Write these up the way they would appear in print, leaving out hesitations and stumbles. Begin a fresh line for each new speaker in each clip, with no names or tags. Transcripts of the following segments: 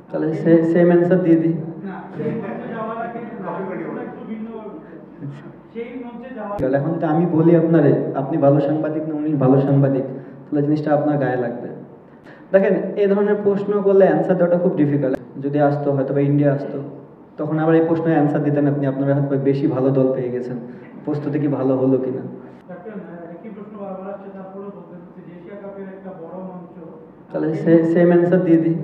তাহলে same answer দিয়ে দিই। এখন যদি আমি বলি আপনারে আপনি ভালো সাংবাদিক না উনি ভালো সাংবাদিক, তাহলে জিনিসটা আপনার গায়ে লাগবে। দেখেন, এই ধরনের প্রশ্ন করলে অ্যান্সার দেওয়াটা খুব ডিফিকাল্ট। যদি আসতো হয়তো বা ইন্ডিয়া আসতো, তখন আবার এই প্রশ্নের অ্যান্সার দিতেন আপনি, আপনারা হয়তো বেশি ভালো দল পেয়ে গেছেন, প্রস্তুতি কি ভালো হলো কিনা। তাহলে সেম অ্যান্সার দিয়ে দিই।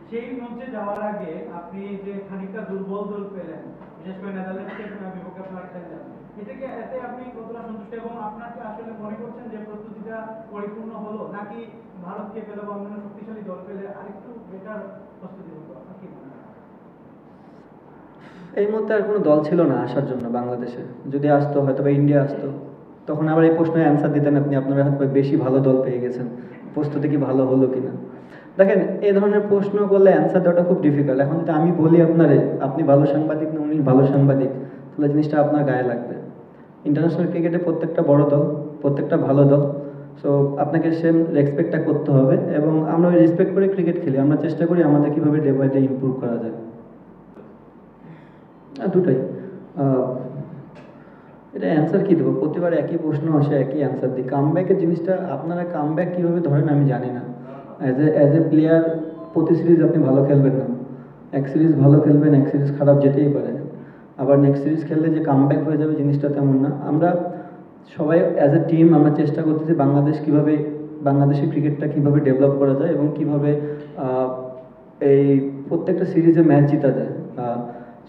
সেই মঞ্চে যাওয়ার আগে আপনি যে খানিকটা দুর্বল দল পেলেন, বিশেষ করে নেদারল্যান্ডসের বিপক্ষে আপনার খেললেন, এটাকে এতে আপনি কতটা সন্তুষ্ট এবং আপনার কি আসলে মনে করছেন যে প্রস্তুতিটা পরিপূর্ণ হলো, নাকি ভারতকে পেলে বা অন্যান্য শক্তিশালী দল পেলে আরেকটু বেটার প্রস্তুতি হতো? আপনার কি মনে হয়?
এই মুহূর্তে আর কোনো দল ছিল না আসার জন্য বাংলাদেশে। যদি আসতো হয়তো বা ইন্ডিয়া আসতো, তখন আবার এই প্রশ্নের অ্যান্সার দিতেন আপনি, আপনারা হয়তো বেশি ভালো দল পেয়ে গেছেন, প্রস্তুতি কি ভালো হলো কিনা। দেখেন, এই ধরনের প্রশ্ন করলে অ্যান্সার দেওয়াটা খুব ডিফিকাল্ট। এখন যদি আমি বলি আপনারে আপনি ভালো সাংবাদিক না উনি ভালো সাংবাদিক, তাহলে জিনিসটা আপনার গায়ে লাগবে। ইন্টারন্যাশনাল ক্রিকেটে প্রত্যেকটা বড় দল, প্রত্যেকটা ভালো দল, সো আপনাকে সেম রেসপেক্টটা করতে হবে এবং আমরা ওই রেসপেক্ট করে ক্রিকেট খেলি। আমরা চেষ্টা করি আমাদের কীভাবে ডে বাই ডে ইমপ্রুভ করা যায়। দুটাই। এটা অ্যান্সার কী দেবো, প্রতিবার একই প্রশ্ন আসে, একই অ্যান্সার দিই। কামব্যাকের জিনিসটা আপনারা কামব্যাক কীভাবে ধরেন আমি জানি না। অ্যাজ এ প্লেয়ার প্রতি সিরিজ আপনি ভালো খেলবেন না, এক সিরিজ ভালো খেলবেন, এক সিরিজ খারাপ যেতেই পারে, আবার নেক্সট সিরিজ খেললে যে কামব্যাক হয়ে যাবে জিনিসটা তেমন না। আমরা সবাই অ্যাজ এ টিম আমরা চেষ্টা করতেছি বাংলাদেশের ক্রিকেটটা কীভাবে ডেভেলপ করা যায় এবং কীভাবে এই প্রত্যেকটা সিরিজে ম্যাচ জিতা যায়।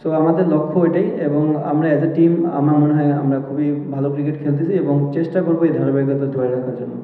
সো আমাদের লক্ষ্য এটাই এবং আমরা অ্যাজ এ টিম আমার মনে হয় আমরা খুবই ভালো ক্রিকেট খেলতেছি এবং চেষ্টা করবো এই ধারাবাহিকতা ধরে রাখার জন্য।